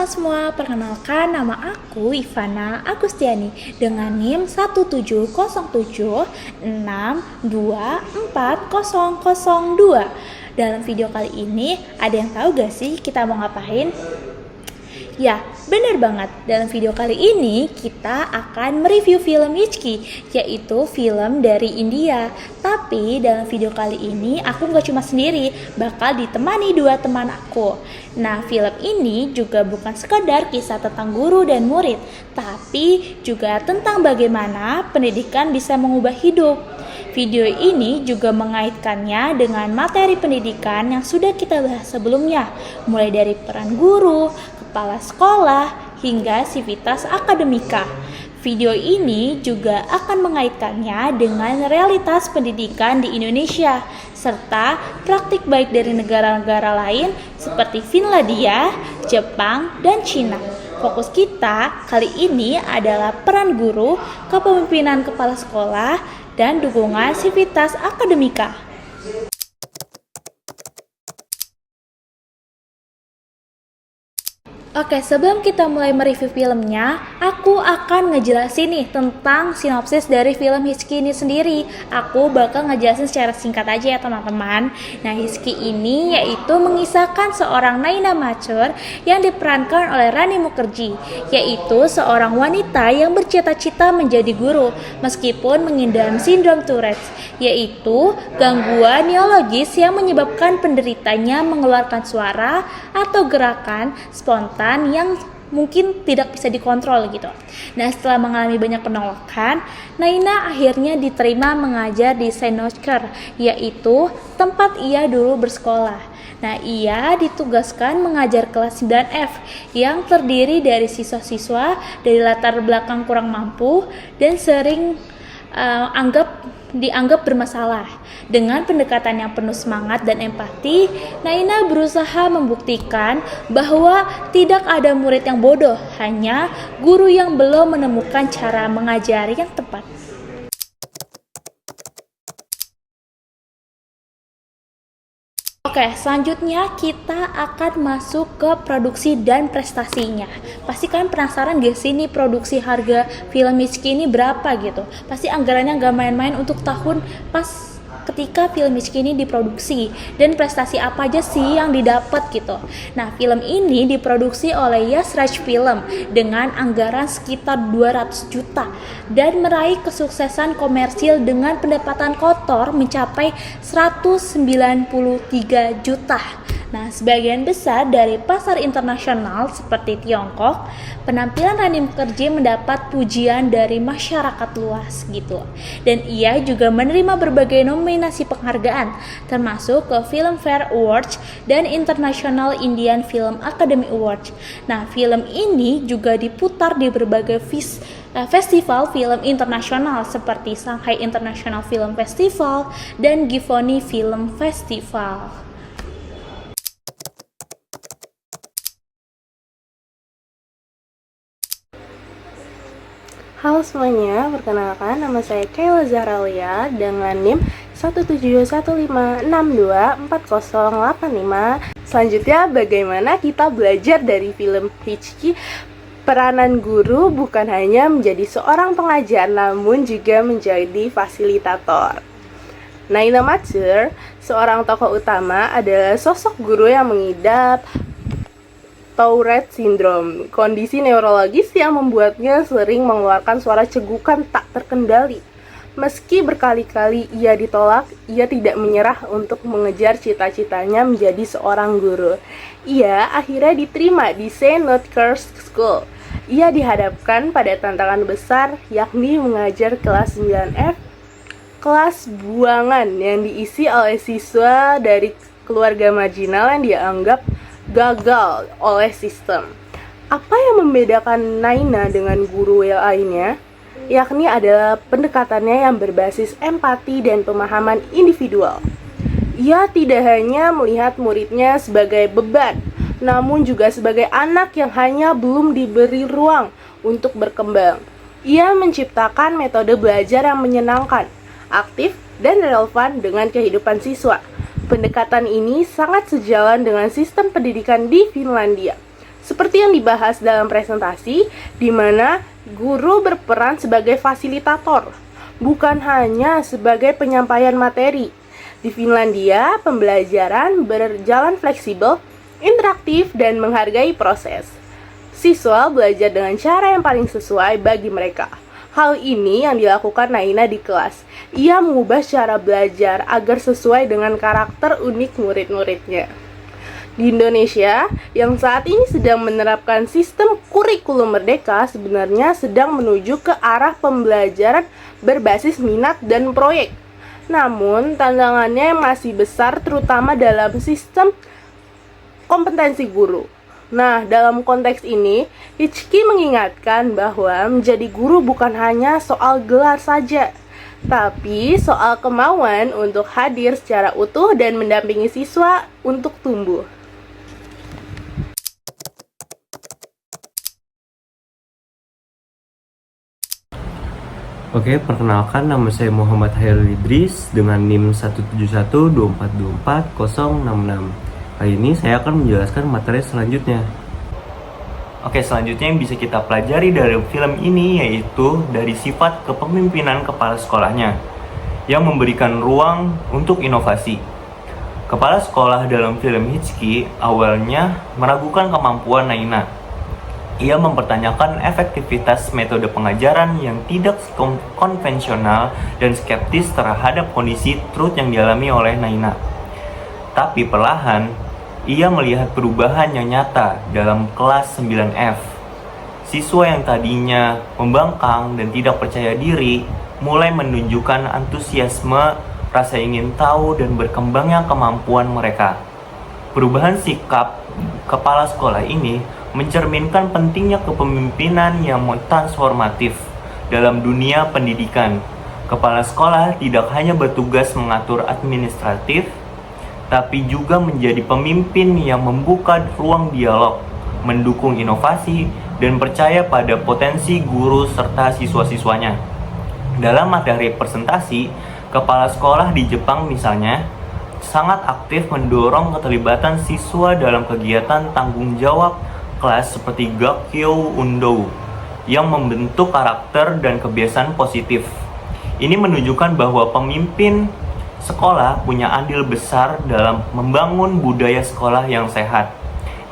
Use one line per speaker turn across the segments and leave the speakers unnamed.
semua, perkenalkan nama aku Ivana Agustiani dengan NIM 17076240002. Dalam video kali ini, ada yang tahu gak sih kita mau ngapain? Ya, bener banget. Dalam video kali ini kita akan mereview film Hitchki, yaitu film dari India. Tapi dalam video kali ini aku gak cuma sendiri, bakal ditemani dua teman aku. Nah, film ini juga bukan sekedar kisah tentang guru dan murid, tapi juga tentang bagaimana pendidikan bisa mengubah hidup. Video ini juga mengaitkannya dengan materi pendidikan yang sudah kita bahas sebelumnya, mulai dari peran guru, kepala sekolah, hingga sivitas akademika. Video ini juga akan mengaitkannya dengan realitas pendidikan di Indonesia, serta praktik baik dari negara-negara lain seperti Finlandia, Jepang, dan Cina. Fokus kita kali ini adalah peran guru, kepemimpinan kepala sekolah, dan dukungan sivitas akademika. Oke, sebelum kita mulai mereview filmnya, aku akan ngejelasin nih tentang sinopsis dari film Hitchki ini sendiri. Aku bakal ngejelasin secara singkat aja ya teman-teman. Nah, Hitchki ini yaitu mengisahkan seorang Naina Mature yang diperankan oleh Rani Mukherjee, yaitu seorang wanita yang bercita-cita menjadi guru meskipun mengidap sindrom Tourette, yaitu gangguan neurologis yang menyebabkan penderitanya mengeluarkan suara atau gerakan spontan yang mungkin tidak bisa dikontrol gitu. Nah, setelah mengalami banyak penolakan, Naina akhirnya diterima mengajar di Saint-Nosker, yaitu tempat ia dulu bersekolah. Nah, ia ditugaskan mengajar kelas 9F yang terdiri dari siswa-siswa dari latar belakang kurang mampu dan sering dianggap bermasalah. Dengan pendekatan yang penuh semangat dan empati, Naina berusaha membuktikan bahwa tidak ada murid yang bodoh, hanya guru yang belum menemukan cara mengajar yang tepat. Oke, selanjutnya kita akan masuk ke produksi dan prestasinya. Pasti kalian penasaran gak sih nih produksi harga film Hitchki ini berapa gitu? Pasti anggarannya gak main-main untuk tahun pas ketika film Hitchki ini diproduksi, dan prestasi apa aja sih yang didapat gitu. Nah, film ini diproduksi oleh Yash Raj Film dengan anggaran sekitar 200 juta dan meraih kesuksesan komersil dengan pendapatan kotor mencapai 193 juta. Nah, sebagian besar dari pasar internasional seperti Tiongkok, penampilan Rani Mukherjee mendapat pujian dari masyarakat luas gitu. Dan ia juga menerima berbagai nominasi penghargaan, termasuk ke Filmfare Awards dan International Indian Film Academy Awards. Nah, film ini juga diputar di berbagai festival film internasional seperti Shanghai International Film Festival dan Gifhoni Film Festival.
Halo semuanya, perkenalkan nama saya Kayla Zahralia dengan NIM 17156240085. Selanjutnya, bagaimana kita belajar dari film Hitchki? Peranan guru bukan hanya menjadi seorang pengajar, namun juga menjadi fasilitator. Naina Mature, seorang tokoh utama, adalah sosok guru yang mengidap Tourette syndrome, kondisi neurologis yang membuatnya sering mengeluarkan suara cegukan tak terkendali. Meski berkali-kali ia ditolak, ia tidak menyerah untuk mengejar cita-citanya menjadi seorang guru. Ia akhirnya diterima di Saint-Nosker School. Ia dihadapkan pada tantangan besar, yakni mengajar kelas 9F, kelas buangan yang diisi oleh siswa dari keluarga marginal yang dianggap gagal oleh sistem. Apa yang membedakan Naina dengan guru lainnya? Yakni adalah pendekatannya yang berbasis empati dan pemahaman individual. Ia tidak hanya melihat muridnya sebagai beban, namun juga sebagai anak yang hanya belum diberi ruang untuk berkembang. Ia menciptakan metode belajar yang menyenangkan, aktif, dan relevan dengan kehidupan siswa. Pendekatan ini sangat sejalan dengan sistem pendidikan di Finlandia. Seperti yang dibahas dalam presentasi, di mana guru berperan sebagai fasilitator, bukan hanya sebagai penyampaian materi. Di Finlandia, pembelajaran berjalan fleksibel, interaktif, dan menghargai proses. Siswa belajar dengan cara yang paling sesuai bagi mereka. Hal ini yang dilakukan Naina di kelas. Ia mengubah cara belajar agar sesuai dengan karakter unik murid-muridnya. Di Indonesia, yang saat ini sedang menerapkan sistem kurikulum merdeka, sebenarnya sedang menuju ke arah pembelajaran berbasis minat dan proyek. Namun, tantangannya masih besar terutama dalam sistem kompetensi guru. Nah, dalam konteks ini, Hitchki mengingatkan bahwa menjadi guru bukan hanya soal gelar saja, tapi soal kemauan untuk hadir secara utuh dan mendampingi siswa untuk tumbuh.
Oke, perkenalkan nama saya Muhammad Hairul Idris dengan NIM 17124240066. Kali ini saya akan menjelaskan materi selanjutnya. Oke, selanjutnya yang bisa kita pelajari dari film ini yaitu dari sifat kepemimpinan kepala sekolahnya yang memberikan ruang untuk inovasi. Kepala sekolah dalam film Hitchki awalnya meragukan kemampuan Naina. Ia mempertanyakan efektivitas metode pengajaran yang tidak konvensional dan skeptis terhadap kondisi truth yang dialami oleh Naina. Tapi perlahan, ia melihat perubahan yang nyata dalam kelas 9F. Siswa yang tadinya membangkang dan tidak percaya diri mulai menunjukkan antusiasme, rasa ingin tahu, dan berkembangnya kemampuan mereka. Perubahan sikap kepala sekolah ini mencerminkan pentingnya kepemimpinan yang transformatif dalam dunia pendidikan. Kepala sekolah tidak hanya bertugas mengatur administratif, tapi juga menjadi pemimpin yang membuka ruang dialog, mendukung inovasi, dan percaya pada potensi guru serta siswa-siswanya. Dalam materi presentasi, kepala sekolah di Jepang misalnya sangat aktif mendorong keterlibatan siswa dalam kegiatan tanggung jawab kelas seperti Gakkyo Undo yang membentuk karakter dan kebiasaan positif. Ini menunjukkan bahwa pemimpin sekolah punya andil besar dalam membangun budaya sekolah yang sehat.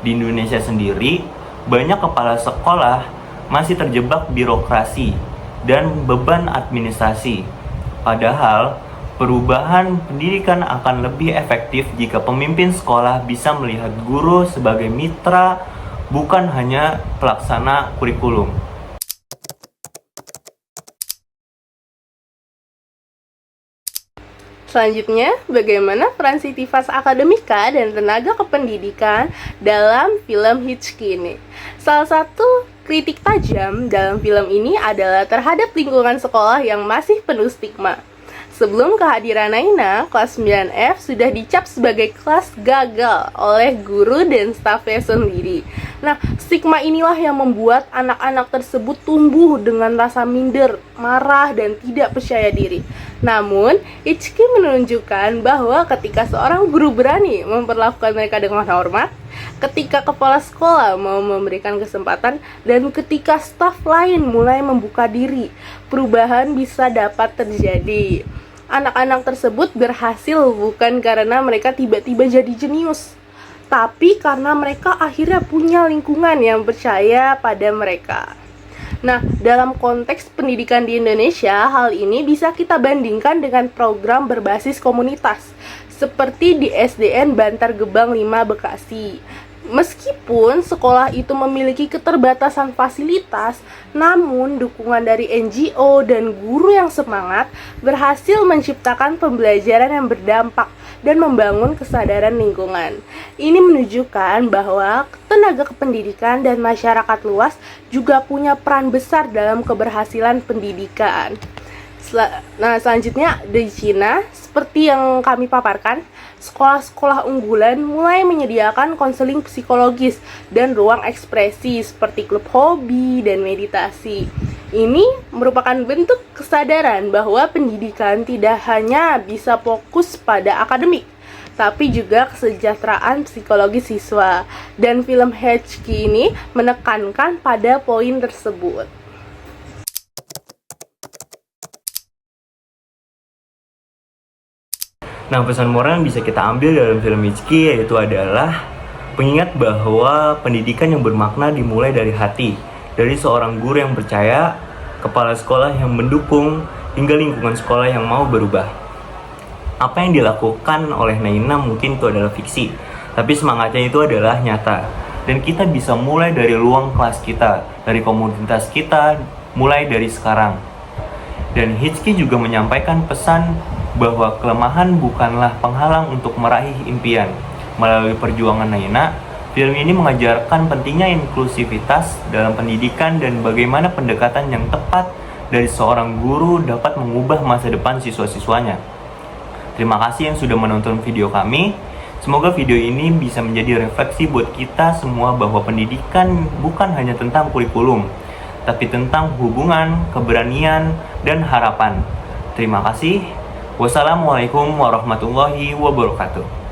Di Indonesia sendiri, banyak kepala sekolah masih terjebak birokrasi dan beban administrasi. Padahal, perubahan pendidikan akan lebih efektif jika pemimpin sekolah bisa melihat guru sebagai mitra, bukan hanya pelaksana kurikulum.
Selanjutnya, bagaimana peran Sitifas Akademika dan tenaga kependidikan dalam film Hitchki ini? Salah satu kritik tajam dalam film ini adalah terhadap lingkungan sekolah yang masih penuh stigma. Sebelum kehadiran Naina, kelas 9F sudah dicap sebagai kelas gagal oleh guru dan stafnya sendiri. Nah, stigma inilah yang membuat anak-anak tersebut tumbuh dengan rasa minder, marah, dan tidak percaya diri. Namun, Hitchki menunjukkan bahwa ketika seorang guru berani memperlakukan mereka dengan hormat, ketika kepala sekolah mau memberikan kesempatan, dan ketika staf lain mulai membuka diri, perubahan bisa dapat terjadi. Anak-anak tersebut berhasil bukan karena mereka tiba-tiba jadi jenius, tapi karena mereka akhirnya punya lingkungan yang percaya pada mereka. Nah, dalam konteks pendidikan di Indonesia, hal ini bisa kita bandingkan dengan program berbasis komunitas, seperti di SDN Bantar Gebang 5 Bekasi. Meskipun sekolah itu memiliki keterbatasan fasilitas, namun dukungan dari NGO dan guru yang semangat berhasil menciptakan pembelajaran yang berdampak dan membangun kesadaran lingkungan. Ini menunjukkan bahwa tenaga kependidikan dan masyarakat luas juga punya peran besar dalam keberhasilan pendidikan. Nah, selanjutnya di Cina, seperti yang kami paparkan, sekolah-sekolah unggulan mulai menyediakan konseling psikologis dan ruang ekspresi seperti klub hobi dan meditasi. Ini merupakan bentuk kesadaran bahwa pendidikan tidak hanya bisa fokus pada akademik, tapi juga kesejahteraan psikologis siswa. Dan film Hitchcock ini menekankan pada poin tersebut.
Nah, pesan moral yang bisa kita ambil dalam film Hitchcock yaitu adalah pengingat bahwa pendidikan yang bermakna dimulai dari hati, dari seorang guru yang percaya, kepala sekolah yang mendukung, hingga lingkungan sekolah yang mau berubah. Apa yang dilakukan oleh Naina mungkin itu adalah fiksi, tapi semangatnya itu adalah nyata. Dan kita bisa mulai dari ruang kelas kita, dari komunitas kita, mulai dari sekarang. Dan Hitchcock juga menyampaikan pesan bahwa kelemahan bukanlah penghalang untuk meraih impian. Melalui perjuangan Naina, film ini mengajarkan pentingnya inklusivitas dalam pendidikan dan bagaimana pendekatan yang tepat dari seorang guru dapat mengubah masa depan siswa-siswanya. Terima kasih yang sudah menonton video kami. Semoga video ini bisa menjadi refleksi buat kita semua bahwa pendidikan bukan hanya tentang kurikulum, tapi tentang hubungan, keberanian, dan harapan. Terima kasih. Wassalamualaikum warahmatullahi wabarakatuh.